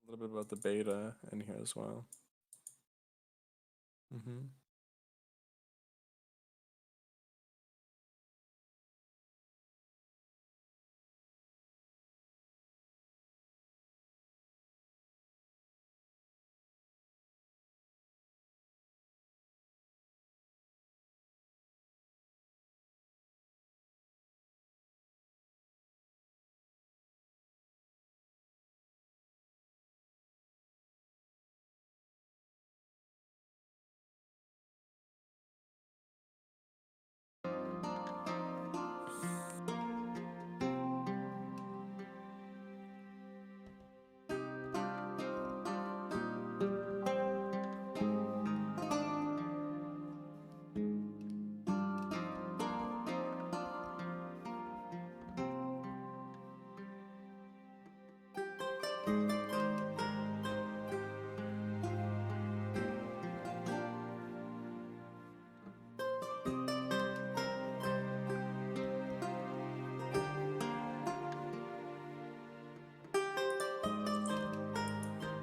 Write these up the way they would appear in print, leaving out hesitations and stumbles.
A little bit about the beta in here as well. Hmm.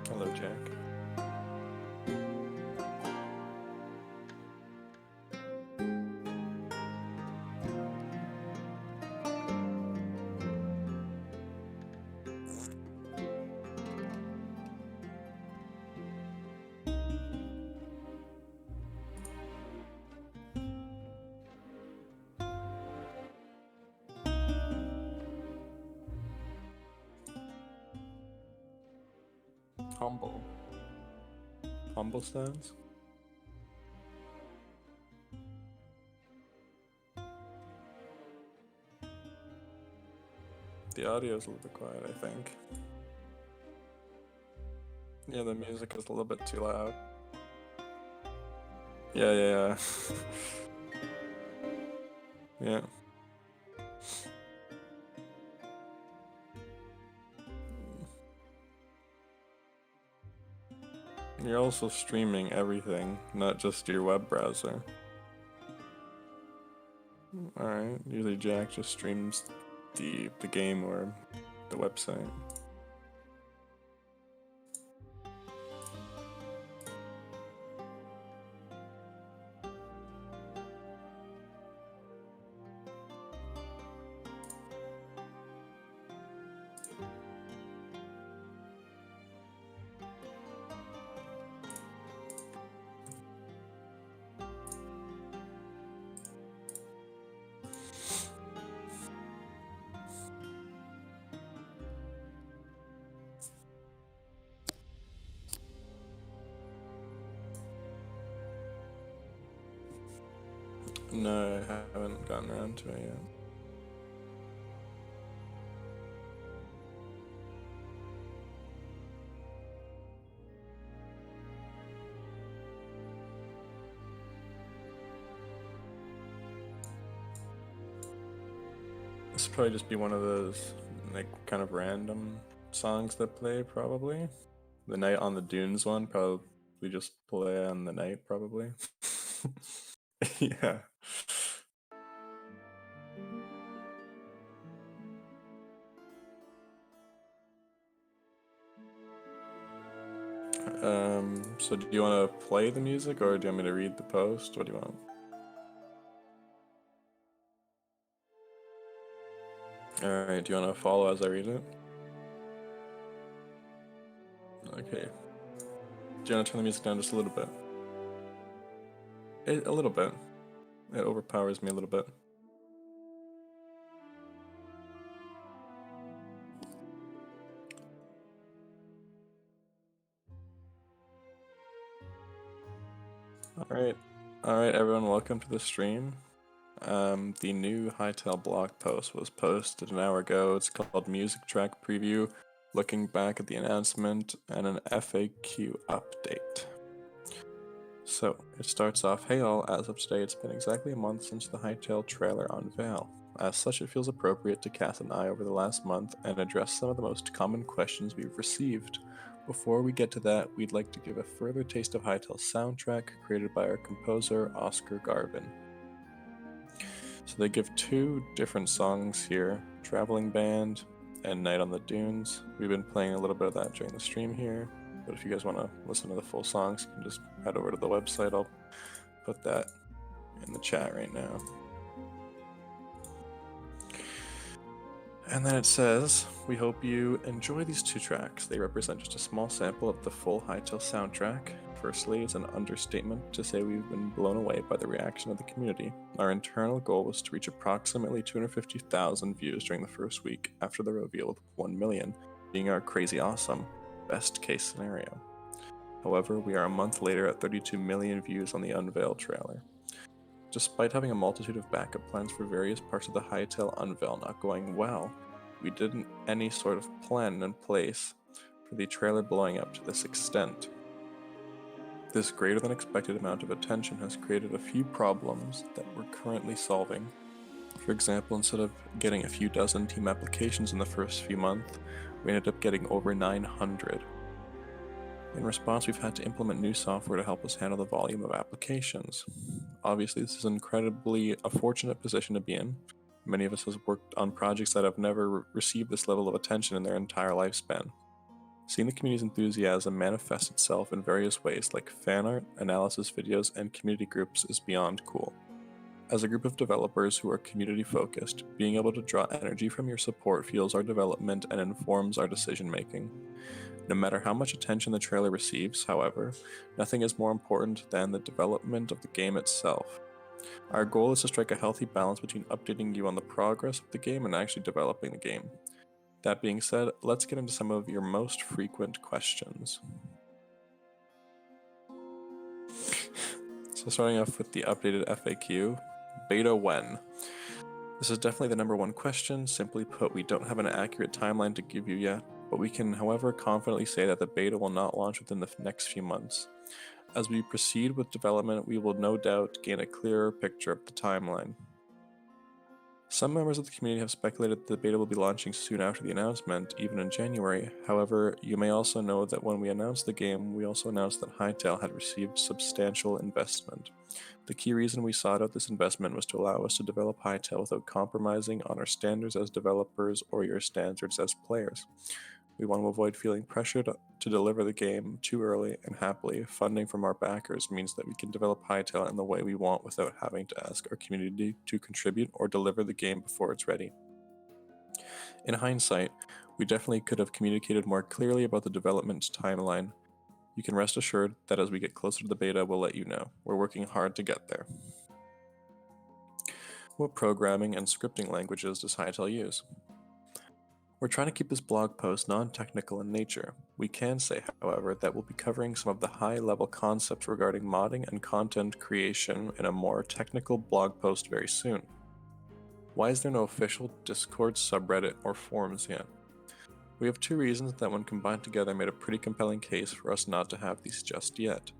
Hello, Jack. Humble. Humble sounds? The audio is a little bit quiet, I think. Yeah, the music is a little bit too loud. Yeah, yeah, yeah. Yeah. You're also streaming everything, not just your web browser. Alright, usually Jack just streams the game or the website. No, I haven't gotten around to it yet. This will probably just be one of those, like, kind of random songs that play, probably. The Night on the Dunes one, probably just play on the night, probably. Yeah. So do you want to play the music or do you want me to read the post? What do you want? Alright, do you want to follow as I read it? Okay. Do you want to turn the music down just a little bit? A little bit. It overpowers me a little bit. Alright. Alright, everyone, welcome to the stream. The new Hytale blog post was posted an hour ago. It's called Music Track Preview, looking back at the announcement and an FAQ update. So, it starts off, hey all, as of today it's been exactly a month since the Hytale trailer unveil. As such, it feels appropriate to cast an eye over the last month and address some of the most common questions we've received. Before we get to that, we'd like to give a further taste of Hytale's soundtrack, created by our composer, Oscar Garvin. So they give two different songs here, Traveling Band and Night on the Dunes. We've been playing a little bit of that during the stream here, but if you guys want to listen to the full songs, you can just head over to the website. I'll put that in the chat right now. And then it says, we hope you enjoy these 2 tracks. They represent just a small sample of the full Hytale soundtrack. Firstly, it's an understatement to say we've been blown away by the reaction of the community. Our internal goal was to reach approximately 250,000 views during the first week after the reveal of 1 million, being our crazy awesome best case scenario. However, we are a month later at 32 million views on the unveiled trailer. Despite having a multitude of backup plans for various parts of the Hytale unveil not going well, we didn't any sort of plan in place for the trailer blowing up to this extent. This greater than expected amount of attention has created a few problems that we're currently solving. For example, instead of getting a few dozen team applications in the first few months, we ended up getting over 900. In response, we've had to implement new software to help us handle the volume of applications. Obviously, this is incredibly a fortunate position to be in. Many of us have worked on projects that have never received this level of attention in their entire lifespan. Seeing the community's enthusiasm manifest itself in various ways like fan art, analysis videos, and community groups is beyond cool. As a group of developers who are community focused, being able to draw energy from your support fuels our development and informs our decision making. No matter how much attention the trailer receives, however, nothing is more important than the development of the game itself. Our goal is to strike a healthy balance between updating you on the progress of the game and actually developing the game. That being said, let's get into some of your most frequent questions. So starting off with the updated FAQ, beta when? This is definitely the number 1 question. Simply put, we don't have an accurate timeline to give you yet, but we can, however, confidently say that the beta will not launch within the next few months. As we proceed with development, we will no doubt gain a clearer picture of the timeline. Some members of the community have speculated that the beta will be launching soon after the announcement, even in January. However, you may also know that when we announced the game, we also announced that Hytale had received substantial investment. The key reason we sought out this investment was to allow us to develop Hytale without compromising on our standards as developers or your standards as players. We want to avoid feeling pressured to deliver the game too early, and happily, funding from our backers means that we can develop Hytale in the way we want without having to ask our community to contribute or deliver the game before it's ready. In hindsight, we definitely could have communicated more clearly about the development timeline. You can rest assured that as we get closer to the beta, we'll let you know. We're working hard to get there. What programming and scripting languages does Hytale use? We're trying to keep this blog post non-technical in nature. We can say, however, that we'll be covering some of the high-level concepts regarding modding and content creation in a more technical blog post very soon. Why is there no official Discord subreddit or forums yet? We have 2 reasons that when combined together made a pretty compelling case for us not to have these just yet.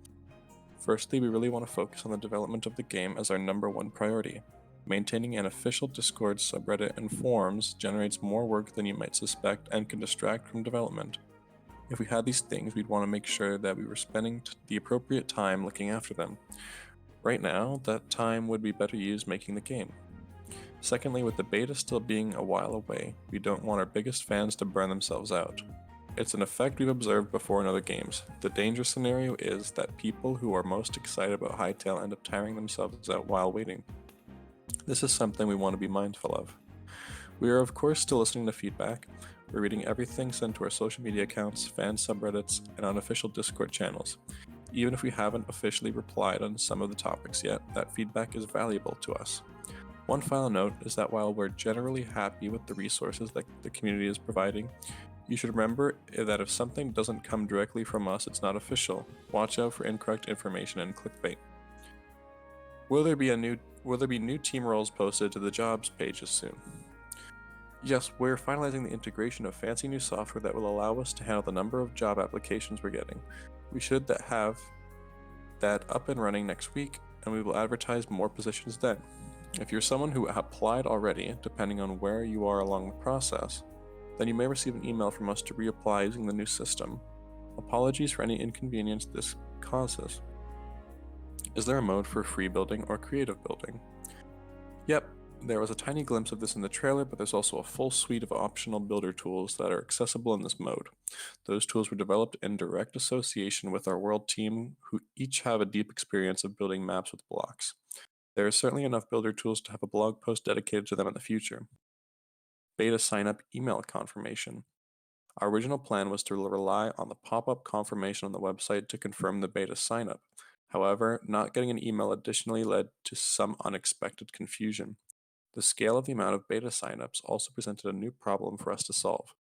Firstly, we really want to focus on the development of the game as our number 1 priority. Maintaining an official Discord subreddit and forums generates more work than you might suspect and can distract from development. If we had these things, we'd want to make sure that we were spending the appropriate time looking after them. Right now, that time would be better used making the game. Secondly, with the beta still being a while away, we don't want our biggest fans to burn themselves out. It's an effect we've observed before in other games. The danger scenario is that people who are most excited about Hytale end up tiring themselves out while waiting. This is something we want to be mindful of. We are of course still listening to feedback. We're reading everything sent to our social media accounts, fan subreddits, and unofficial Discord channels. Even if we haven't officially replied on some of the topics yet, that feedback is valuable to us. One final note is that while we're generally happy with the resources that the community is providing, you should remember that if something doesn't come directly from us, it's not official. Watch out for incorrect information and clickbait. Will there be new team roles posted to the jobs pages soon? Yes, we're finalizing the integration of fancy new software that will allow us to handle the number of job applications we're getting. We should have that up and running next week, and we will advertise more positions then. If you're someone who applied already, depending on where you are along the process, then you may receive an email from us to reapply using the new system. Apologies for any inconvenience this causes. Is there a mode for free building or creative building? Yep, There was a tiny glimpse of this in the trailer, but there's also a full suite of optional builder tools that are accessible in this mode. Those tools were developed in direct association with our world team, who each have a deep experience of building maps with blocks. There is certainly enough builder tools to have a blog post dedicated to them in the future. Beta sign up email confirmation. Our original plan was to rely on the pop-up confirmation on the website to confirm the beta sign up. However, not getting an email additionally led to some unexpected confusion. The scale of the amount of beta signups also presented a new problem for us to solve.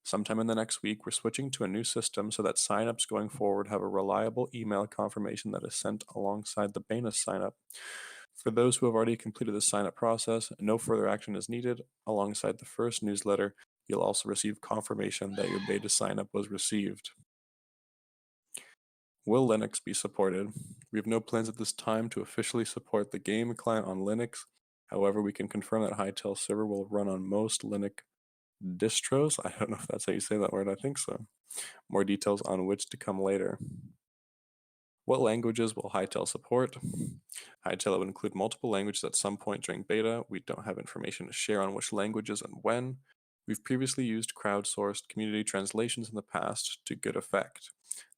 Sometime in the next week, we're switching to a new system so that signups going forward have a reliable email confirmation that is sent alongside the beta signup. For those who have already completed the sign up process, no further action is needed. Alongside the first newsletter, you'll also receive confirmation that your beta sign up was received. Will Linux be supported? We have no plans at this time to officially support the game client on Linux. However, we can confirm that Hytale server will run on most Linux distros. I don't know if that's how you say that word, I think so. More details on which to come later. What languages will Hytale support? Hytale will include multiple languages at some point during beta. We don't have information to share on which languages and when. We've previously used crowdsourced community translations in the past to good effect.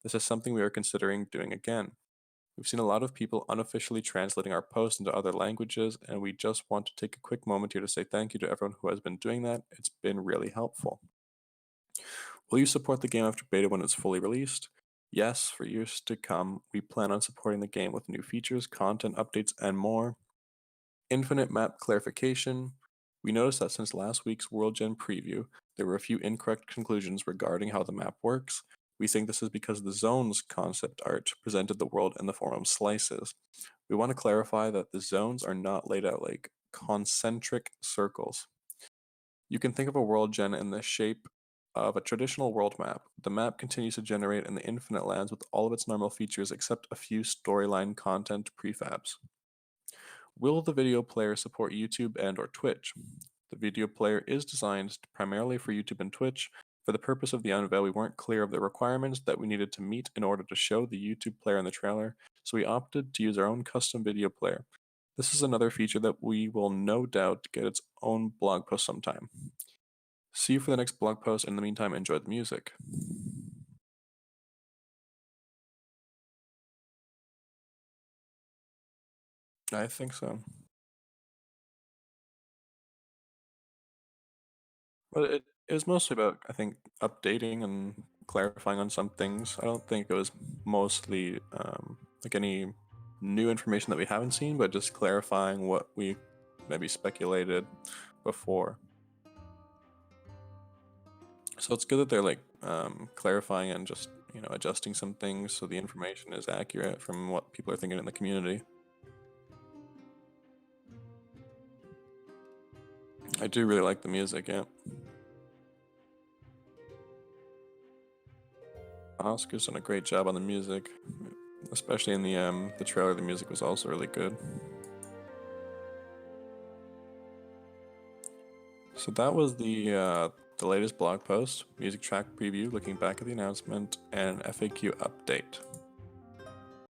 This is something we are considering doing again. We've seen a lot of people unofficially translating our posts into other languages, and we just want to take a quick moment here to say thank you to everyone who has been doing that. It's been really helpful. Will you support the game after beta when it's fully released? Yes, for years to come, we plan on supporting the game with new features, content updates, and more. Infinite map clarification. We noticed that since last week's World Gen preview, there were a few incorrect conclusions regarding how the map works. We think this is because the zones concept art presented the world in the form of slices. We want to clarify that the zones are not laid out like concentric circles. You can think of a world gen in the shape of a traditional world map. The map continues to generate in the infinite lands with all of its normal features except a few storyline content prefabs. Will the video player support YouTube and or Twitch? The video player is designed primarily for YouTube and Twitch. For the purpose of the unveil, we weren't clear of the requirements that we needed to meet in order to show the YouTube player in the trailer, so we opted to use our own custom video player. This is another feature that we will no doubt get its own blog post sometime. See you for the next blog post. In the meantime, enjoy the music. I think so. But it was mostly about, I think, updating and clarifying on some things. I don't think it was mostly like any new information that we haven't seen, but just clarifying what we maybe speculated before. So it's good that they're like clarifying and just adjusting some things so the information is accurate from what people are thinking in the community. I do really like the music, yeah. Oscar's done a great job on the music, especially in the trailer. The music was also really good. So that was the latest blog post, music track preview, looking back at the announcement, and FAQ update.